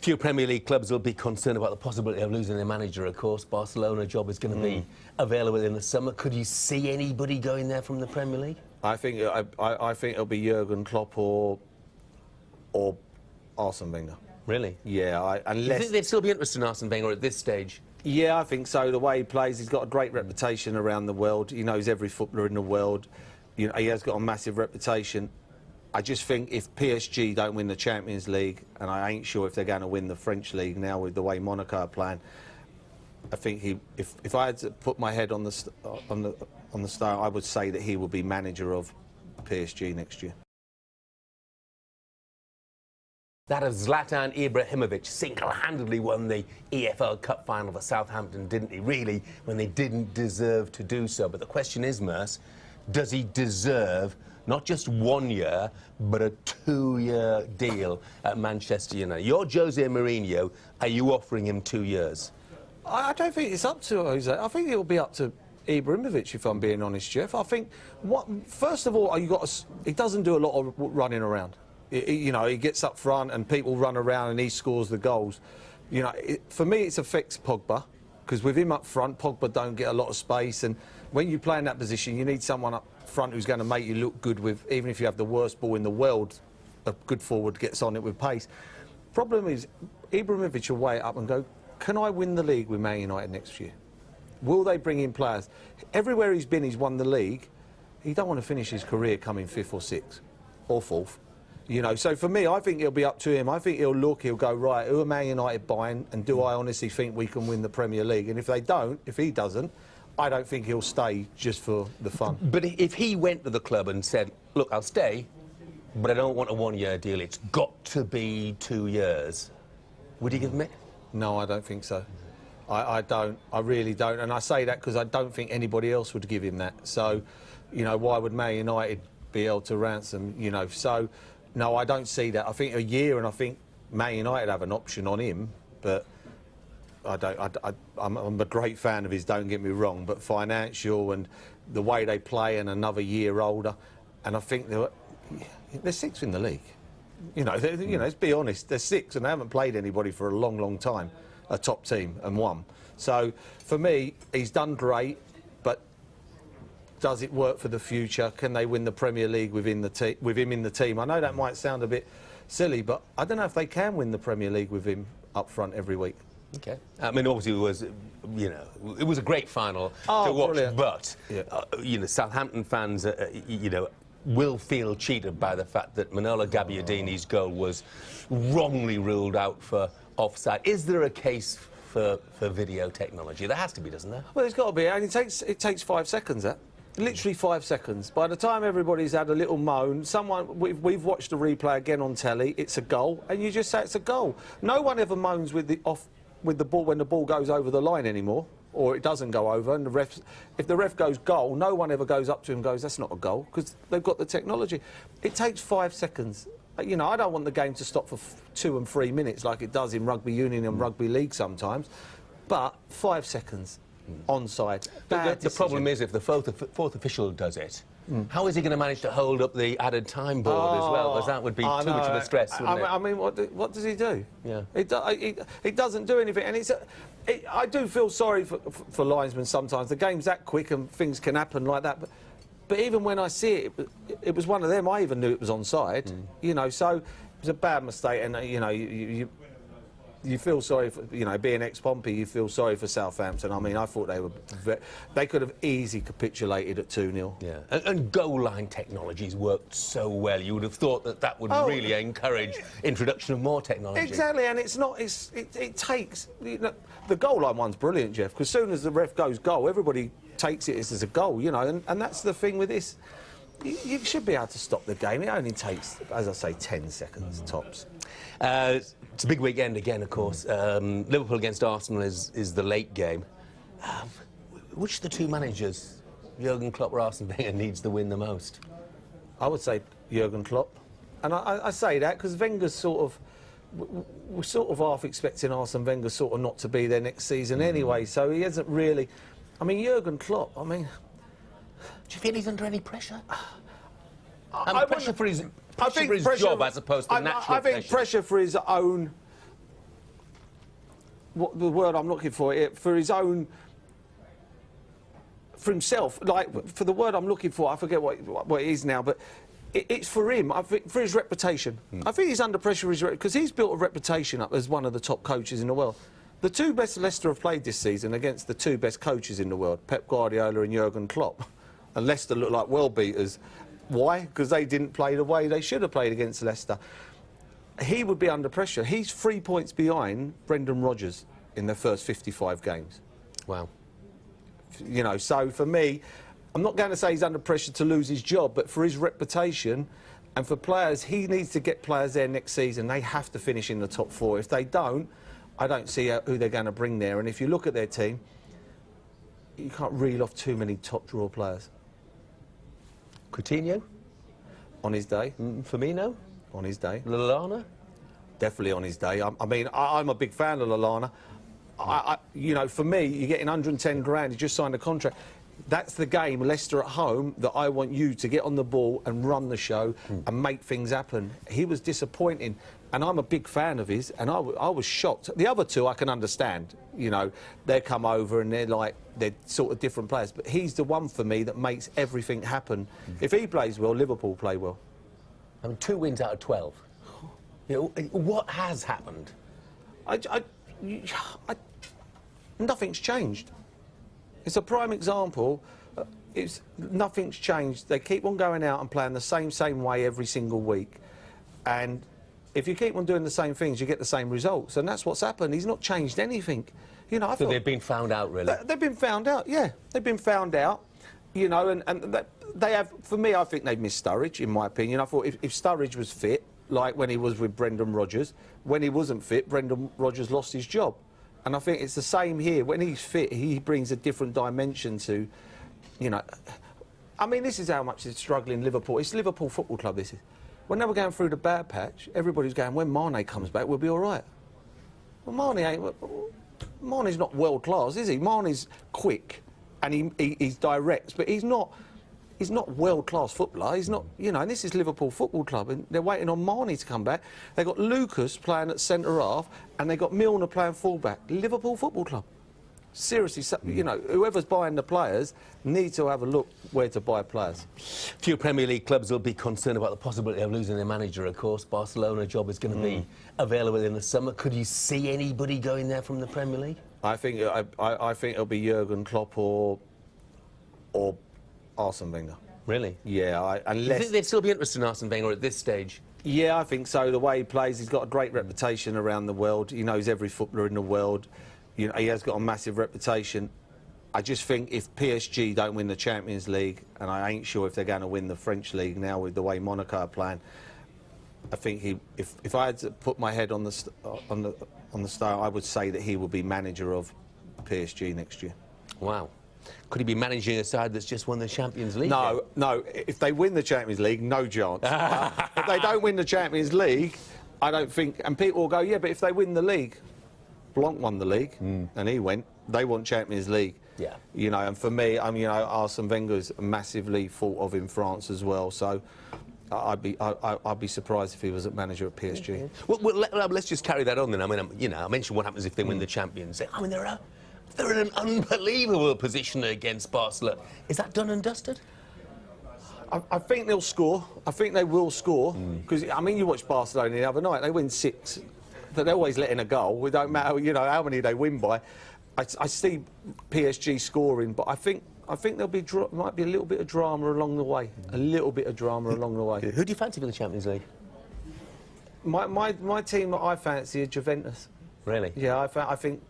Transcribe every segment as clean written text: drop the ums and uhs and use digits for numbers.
few Premier League clubs will be concerned about the possibility of losing their manager, of course. Barcelona job is going to be available in the summer. Could you see anybody going there from the Premier League? I think it'll be Jurgen Klopp or Arsene Wenger. Really? Yeah, Do you think they'd still be interested in Arsene Wenger at this stage? Yeah, I think so. The way he plays, he's got a great reputation around the world. He knows every footballer in the world. You know, he has got a massive reputation. I just think if PSG don't win the Champions League, and I ain't sure if they're going to win the French league now with the way Monaco are playing, I think if I had to put my head on the stone, I would say that he will be manager of PSG next year. That of Zlatan Ibrahimovic single-handedly won the EFL Cup final for Southampton, didn't he? Really, when they didn't deserve to do so. But the question is, Merce, does he deserve not just 1 year, but a 2-year deal at Manchester United? You're Jose Mourinho. Are you offering him 2 years? I don't think it's up to Jose. I think it'll be up to Ibrahimovic, if I'm being honest, Jeff. I think, first of all, he doesn't do a lot of running around. You know, he gets up front and people run around and he scores the goals. You know, for me, it affects Pogba, because with him up front, Pogba don't get a lot of space, and when you play in that position, you need someone up front who's going to make you look good with, even if you have the worst ball in the world, a good forward gets on it with pace. Problem is, Ibrahimovic will weigh it up and go, can I win the league with Man United next year? Will they bring in players? Everywhere he's been, he's won the league. He don't want to finish his career coming 5th or 6th or 4th. You know, so for me, I think it'll be up to him. I think he'll go, right, who are Man United buying, and do I honestly think we can win the Premier League? And if they don't, if he doesn't, I don't think he'll stay just for the fun. But if he went to the club and said, look, I'll stay, but I don't want a 1-year deal, it's got to be 2 years, would he give him it? No, I don't think so. I don't. I really don't. And I say that because I don't think anybody else would give him that. So, you know, why would Man United be able to ransom, you know? So, no, I don't see that. I think a year, and I think Man United have an option on him, but I'm a great fan of his, don't get me wrong, but financial and the way they play and another year older, and I think they're 6th in the league. You know, let's be honest, they're 6th and they haven't played anybody for a long, long time, a top team, and won. So, for me, he's done great, but does it work for the future? Can they win the Premier League with him in the team? I know that might sound a bit silly, but I don't know if they can win the Premier League with him up front every week. Okay. I mean, obviously, it was, you know, it was a great final to watch, brilliant. But, you know, Southampton fans, you know, will feel cheated by the fact that Manolo Gabbiadini's goal was wrongly ruled out for offside. Is there a case for video technology? There has to be, doesn't there? Well, there's got to be, and it takes 5 seconds, that. Literally 5 seconds. By the time everybody's had a little moan, we've watched the replay again on telly, it's a goal, and you just say it's a goal. No one ever moans with the ball when the ball goes over the line anymore, or it doesn't go over, and if the ref goes goal, no one ever goes up to him and goes, that's not a goal, because they've got the technology. It takes 5 seconds. You know, I don't want the game to stop for 2 and 3 minutes like it does in rugby union and rugby league sometimes, but 5 seconds. Onside. The problem is, if the fourth official does it, how is he going to manage to hold up the added time board as well? Because that would be too much of a stress, wouldn't it? I mean, what does he do? Yeah. It doesn't do anything. And I do feel sorry for linesmen sometimes. The game's that quick and things can happen like that. But even when I see it, it was one of them. I even knew it was onside. You know, so it was a bad mistake. And, you know, you feel sorry for, you know, being ex-Pompey, you feel sorry for Southampton. I mean, I thought they could have easily capitulated at 2-0. Yeah, and goal line technologies worked so well. You would have thought that would really encourage introduction of more technology. Exactly, and it takes, you know, the goal line one's brilliant, Jeff, because as soon as the ref goes goal, everybody takes it as a goal, you know, and that's the thing with this. You should be able to stop the game. It only takes, as I say, 10 seconds tops. It's a big weekend again, of course. Liverpool against Arsenal is the late game. Which of the two managers, Jurgen Klopp or Arsene Wenger, needs the win the most? I would say Jurgen Klopp. And I say that because Wenger's sort of... We're sort of half expecting Arsene Wenger sort of not to be there next season anyway, so he hasn't really... I mean, Jurgen Klopp, I mean... Do you feel he's under any pressure? Pressure for his job as opposed to natural pressure. I think pressure for his own what the word I'm looking for, for his own, for himself, like, for the word I'm looking for, I forget what it is now, but it's for him, I think, for his reputation. I think he's under pressure because he's built a reputation up as one of the top coaches in the world. The two best Leicester have played this season against the two best coaches in the world, Pep Guardiola and Jurgen Klopp. And Leicester look like well-beaters. Why? Because they didn't play the way they should have played against Leicester. He would be under pressure. He's 3 points behind Brendan Rodgers in their first 55 games. Wow. You know, so for me, I'm not going to say he's under pressure to lose his job, but for his reputation and for players, he needs to get players there next season. They have to finish in the top 4. If they don't, I don't see who they're going to bring there. And if you look at their team, you can't reel off too many top draw players. Coutinho? On his day. Firmino? On his day. Lallana? Definitely on his day. I mean, I'm a big fan of Lallana. You know, for me, you're getting 110 grand, you just signed a contract. That's the game, Leicester at home, that I want you to get on the ball and run the show and make things happen. He was disappointing, and I'm a big fan of his, and I was shocked. The other two I can understand, you know, they come over and they're sort of different players, but he's the one for me that makes everything happen. If he plays well, Liverpool play well. I mean, 2 wins out of 12. You know, what has happened? Nothing's changed. It's a prime example. Nothing's changed. They keep on going out and playing the same way every single week. And if you keep on doing the same things, you get the same results. And that's what's happened. He's not changed anything. You know, So they've been found out, really? They've been found out, yeah. They've been found out, you know, and they have, for me, I think they've missed Sturridge, in my opinion. I thought if Sturridge was fit, like when he was with Brendan Rodgers, when he wasn't fit, Brendan Rodgers lost his job. And I think it's the same here. When he's fit, he brings a different dimension to, you know... I mean, this is how much it's struggling Liverpool. It's Liverpool Football Club, this is. When they were going through the bad patch, everybody's going, when Mane comes back, we'll be all right. Well, Mane's not world-class, is he? Mane's quick, and he's direct, but he's not world-class footballer. He's not, you know, and this is Liverpool Football Club, and they're waiting on Mane to come back. They've got Lucas playing at centre-half, and they've got Milner playing full-back. Liverpool Football Club. Seriously, you know, whoever's buying the players needs to have a look where to buy players. Few Premier League clubs will be concerned about the possibility of losing their manager, of course. Barcelona job is going to be available in the summer. Could you see anybody going there from the Premier League? I think it'll be Jurgen Klopp or Arsene Wenger. Really? Yeah, Do you think they'd still be interested in Arsene Wenger at this stage? Yeah, I think so. The way he plays, he's got a great reputation around the world. He knows every footballer in the world. You know, he has got a massive reputation. I just think if PSG don't win the Champions League, and I ain't sure if they're going to win the French League now with the way Monaco are playing, I think if I had to put my head on the star, I would say that he will be manager of PSG next year. Wow. Could he be managing a side that's just won the Champions League? No, no. If they win the Champions League, no chance. If they don't win the Champions League, I don't think... And people will go, yeah, but if they win the league... Blanc won the league, and he went. They want Champions League. Yeah. You know, and for me, you know, Arsene Wenger's massively thought of in France as well. So I'd be surprised if he wasn't manager at PSG. Okay. Well, let's just carry that on then. I mean, you know, I mentioned what happens if they win the Champions. I mean, they're in an unbelievable position against Barcelona. Is that done and dusted? I think they'll score. I think they will score. Because, I mean, you watched Barcelona the other night. They win 6. They're always letting a goal. It don't matter, you know, how many they win by. I see PSG scoring, but I think there'll might be a little bit of drama along the way. A little bit of drama along the way. Who do you fancy for the Champions League? My team that I fancy is Juventus. Really? Yeah, I think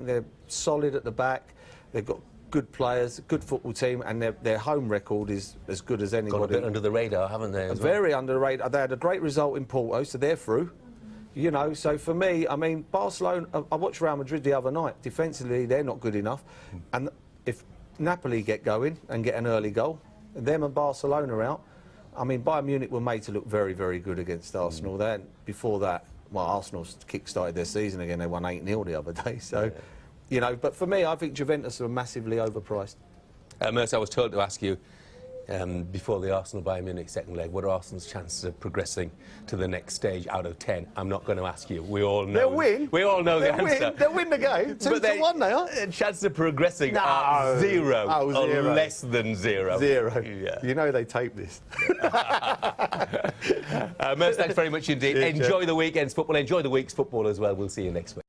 they're solid at the back. They've got good players, good football team, and their home record is as good as anybody. Got a bit under the radar, haven't they? Very under the radar. They had a great result in Porto, so they're through. You know, so for me, I mean, Barcelona, I watched Real Madrid the other night. Defensively, they're not good enough. And if Napoli get going and get an early goal, them and Barcelona out, I mean, Bayern Munich were made to look very, very good against Arsenal. Then before that, well, Arsenal kick-started their season again. They won 8-0 the other day. So, you know, but for me, I think Juventus are massively overpriced. Merson, I was told to ask you, before the Arsenal-Bayern Munich second leg, what are Arsenal's chances of progressing to the next stage out of 10? I'm not going to ask you. We all know. They'll win. We all know the answer. They'll win the game. 2-1 they are. Chances of progressing are zero. Oh, zero. Or less than zero. Zero. Yeah. You know they tape this. Merson, thanks very much indeed. Cheers, Enjoy the weekend's football. Enjoy the week's football as well. We'll see you next week.